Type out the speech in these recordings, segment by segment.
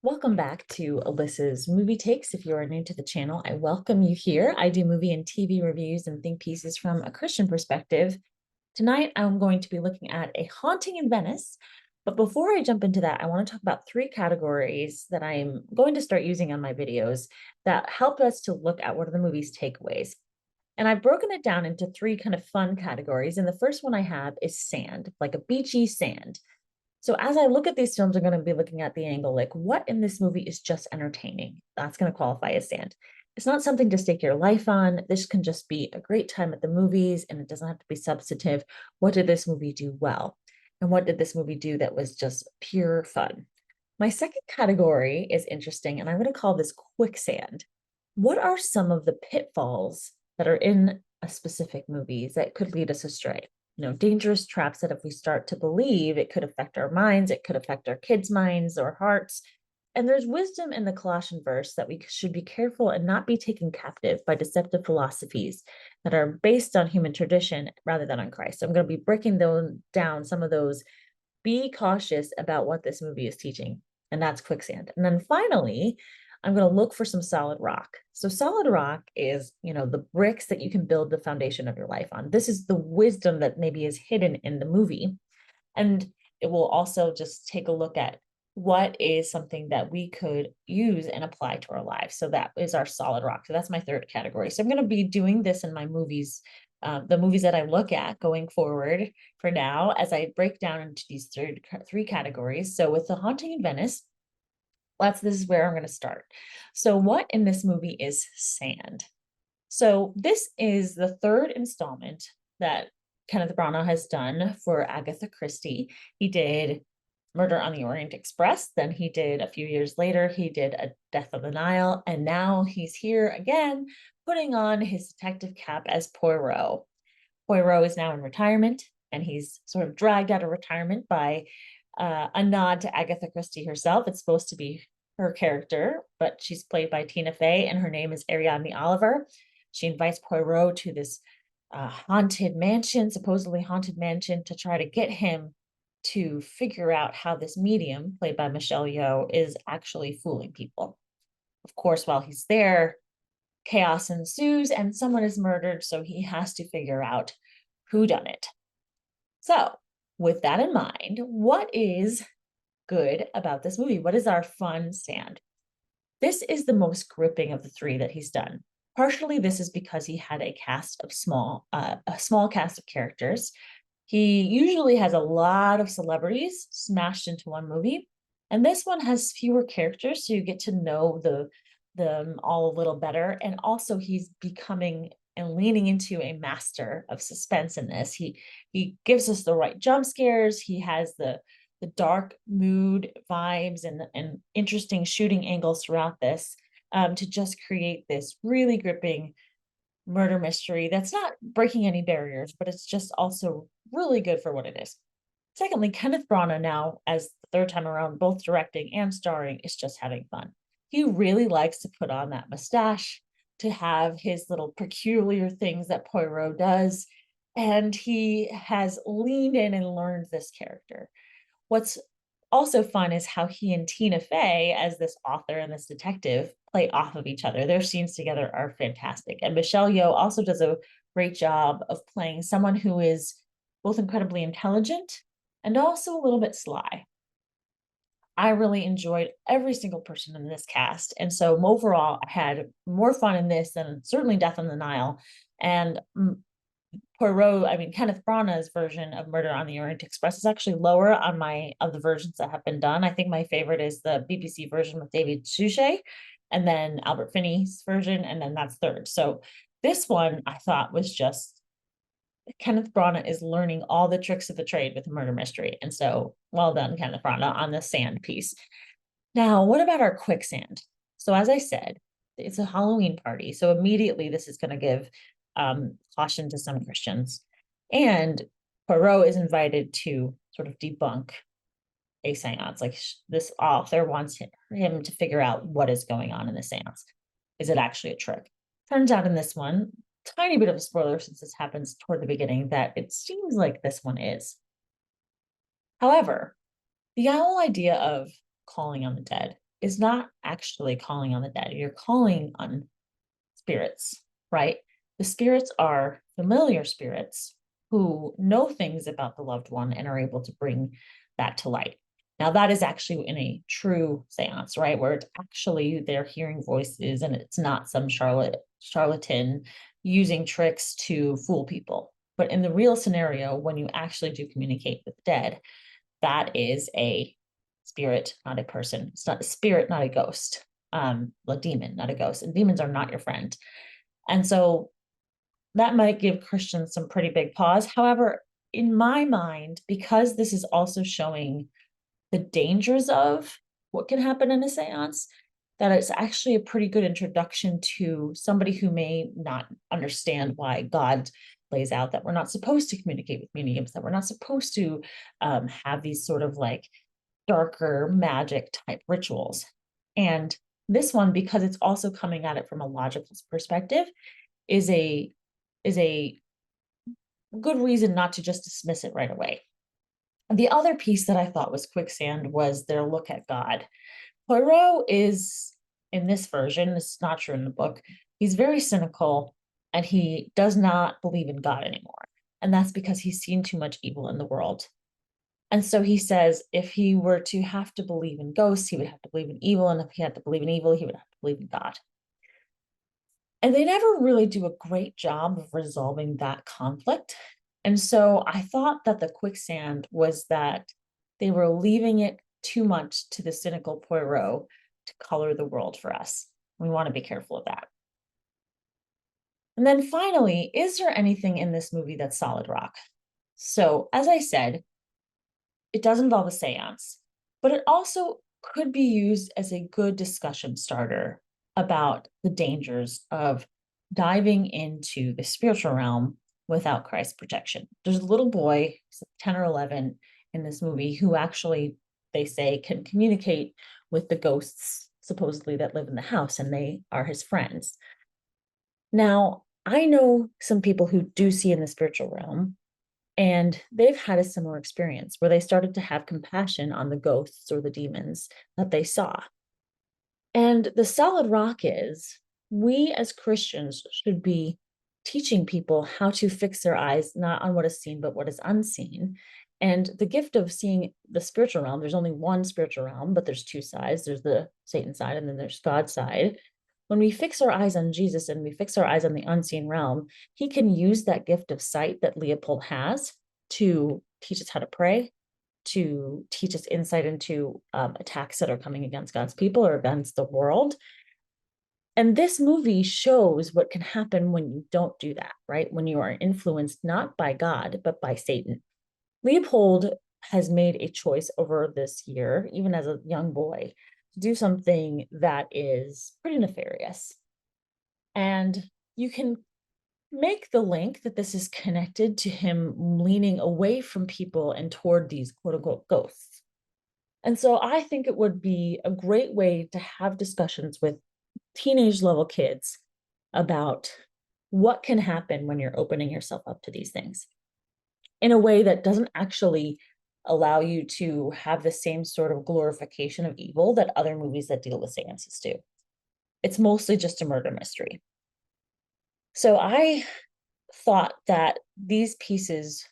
Welcome back to Alyssa's Movie Takes. If you are new to the channel, I welcome you here. I do movie and TV reviews and think pieces from a Christian perspective. Tonight, I'm going to be looking at A Haunting in Venice. But before I jump into that, I want to talk about three categories that I'm going to start using on my videos that help us to look at what are the movie's takeaways. And I've broken it down into three kind of fun categories. And the first one I have is sand, like a beachy sand. So as I look at these films, I'm going to be looking at the angle, like what in this movie is just entertaining? That's going to qualify as sand. It's not something to stake your life on. This can just be a great time at the movies and it doesn't have to be substantive. What did this movie do well? And what did this movie do that was just pure fun? My second category is interesting, and I'm going to call this quicksand. What are some of the pitfalls that are in a specific movie that could lead us astray? Dangerous traps that if we start to believe, it could affect our minds, it could affect our kids' minds or hearts. And there's wisdom in the Colossian verse that we should be careful and not be taken captive by deceptive philosophies that are based on human tradition rather than on Christ. So I'm going to be breaking down some of those. Be cautious about what this movie is teaching, and that's quicksand. And then finally, I'm going to look for some solid rock. So solid rock is, the bricks that you can build the foundation of your life on. This is the wisdom that maybe is hidden in the movie. And it will also just take a look at what is something that we could use and apply to our lives. So that is our solid rock. So that's my third category. So I'm going to be doing this in my movies, the movies that I look at going forward for now, as I break down into these three categories. So with The Haunting in Venice, this is where I'm going to start. So what in this movie is sand? So this is the third installment that Kenneth Branagh has done for Agatha Christie. He did Murder on the Orient Express. Then he did, a few years later, he did A Death on the Nile. And now he's here again, putting on his detective cap as Poirot. Poirot is now in retirement, and he's sort of dragged out of retirement by a nod to Agatha Christie herself. It's supposed to be her character, but she's played by Tina Fey, and her name is Ariadne Oliver. She invites Poirot to this supposedly haunted mansion, to try to get him to figure out how this medium, played by Michelle Yeoh, is actually fooling people. Of course, while he's there, chaos ensues and someone is murdered, so he has to figure out who done it. So, with that in mind, what is good about this movie? What is our fun sand? This is the most gripping of the three that he's done. Partially, this is because he had a small cast of characters. He usually has a lot of celebrities smashed into one movie, and this one has fewer characters, so you get to know them all a little better. And also, he's becoming and leaning into a master of suspense in this. He gives us the right jump scares. He has the dark mood vibes and interesting shooting angles throughout this, to just create this really gripping murder mystery that's not breaking any barriers, but it's just also really good for what it is. Secondly, Kenneth Branagh, now as the third time around, both directing and starring, is just having fun. He really likes to put on that mustache, to have his little peculiar things that Poirot does, and he has leaned in and learned this character. What's also fun is how he and Tina Fey, as this author and this detective, play off of each other. Their scenes together are fantastic. And Michelle Yeoh also does a great job of playing someone who is both incredibly intelligent and also a little bit sly. I really enjoyed every single person in this cast. And so overall, I had more fun in this than certainly Death on the Nile. And Kenneth Branagh's version of Murder on the Orient Express is actually lower on of the versions that have been done. I think my favorite is the BBC version with David Suchet, and then Albert Finney's version, and then that's third. So this one I thought was just, Kenneth Branagh is learning all the tricks of the trade with a murder mystery. And so well done, Kenneth Branagh, on the sand piece. Now, what about our quicksand? So as I said, it's a Halloween party. So immediately this is going to give caution to some Christians. And Poirot is invited to sort of debunk a seance. Like, this author wants him to figure out what is going on in the seance. Is it actually a trick? Turns out in this one, tiny bit of a spoiler since this happens toward the beginning, that it seems like this one is. However, the whole idea of calling on the dead is not actually calling on the dead. You're calling on spirits, right? The spirits are familiar spirits who know things about the loved one and are able to bring that to light. Now, that is actually in a true seance, right? Where it's actually they're hearing voices and it's not some charlatan using tricks to fool people. But in the real scenario, when you actually do communicate with the dead, that is a spirit, not a person. It's not a spirit, not a ghost. A demon, not a ghost. And demons are not your friend. And so that might give Christians some pretty big pause. However, in my mind, because this is also showing the dangers of what can happen in a seance, that it's actually a pretty good introduction to somebody who may not understand why God lays out that we're not supposed to communicate with mediums, that we're not supposed to have these sort of like darker magic type rituals. And this one, because it's also coming at it from a logical perspective, is a good reason not to just dismiss it right away. The other piece that I thought was quicksand was their look at God. Poirot is, in this version, this is not true in the book, he's very cynical and he does not believe in God anymore. And that's because he's seen too much evil in the world. And so he says if he were to have to believe in ghosts, he would have to believe in evil. And if he had to believe in evil, he would have to believe in God. And they never really do a great job of resolving that conflict. And so I thought that the quicksand was that they were leaving it too much to the cynical Poirot to color the world for us. We want to be careful of that. And then finally, is there anything in this movie that's solid rock? So as I said, it does involve a seance, but it also could be used as a good discussion starter about the dangers of diving into the spiritual realm without Christ's protection. There's a little boy, 10 or 11 in this movie, who actually, they say, can communicate with the ghosts supposedly that live in the house, and they are his friends. Now, I know some people who do see in the spiritual realm, and they've had a similar experience where they started to have compassion on the ghosts or the demons that they saw. And the solid rock is we as Christians should be teaching people how to fix their eyes, not on what is seen, but what is unseen. And the gift of seeing the spiritual realm, there's only one spiritual realm, but there's two sides. There's the Satan side and then there's God's side. When we fix our eyes on Jesus and we fix our eyes on the unseen realm, he can use that gift of sight that Leopold has to teach us how to pray, to teach us insight into attacks that are coming against God's people or against the world. And this movie shows what can happen when you don't do that, right? When you are influenced not by God, but by Satan. Leopold has made a choice over this year, even as a young boy, to do something that is pretty nefarious. And you can make the link that this is connected to him leaning away from people and toward these quote unquote ghosts. And so I think it would be a great way to have discussions with teenage level kids about what can happen when you're opening yourself up to these things in a way that doesn't actually allow you to have the same sort of glorification of evil that other movies that deal with seances do. It's mostly just a murder mystery. So I thought that these pieces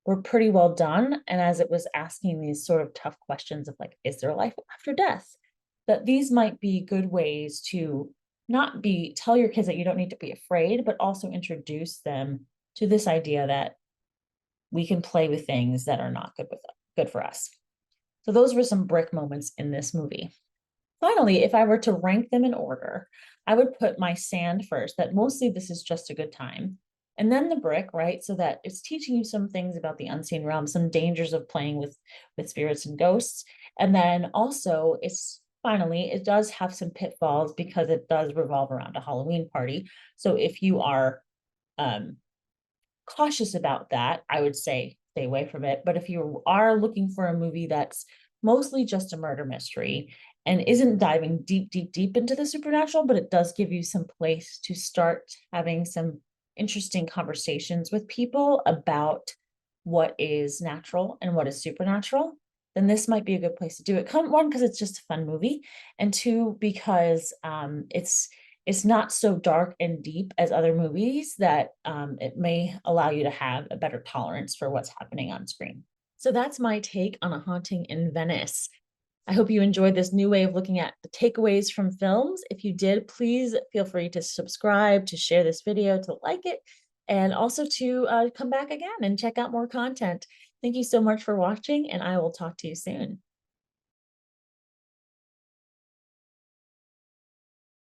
were pretty well done. And as it was asking these sort of tough questions of like, is there life after death? That these might be good ways to not be, tell your kids that you don't need to be afraid, but also introduce them to this idea that we can play with things that are not good for us. So those were some brick moments in this movie. Finally, if I were to rank them in order, I would put my sand first, that mostly this is just a good time. And then the brick, right? So that it's teaching you some things about the unseen realm, some dangers of playing with spirits and ghosts. And then also it's finally, it does have some pitfalls because it does revolve around a Halloween party. So if you are cautious about that, I would say stay away from it. But if you are looking for a movie that's mostly just a murder mystery and isn't diving deep into the supernatural, but it does give you some place to start having some interesting conversations with people about what is natural and what is supernatural, then this might be a good place to do it. One, because it's just a fun movie, and two, because it's not so dark and deep as other movies that it may allow you to have a better tolerance for what's happening on screen. So that's my take on A Haunting in Venice. I hope you enjoyed this new way of looking at the takeaways from films. If you did, please feel free to subscribe, to share this video, to like it, and also to come back again and check out more content. Thank you so much for watching, and I will talk to you soon.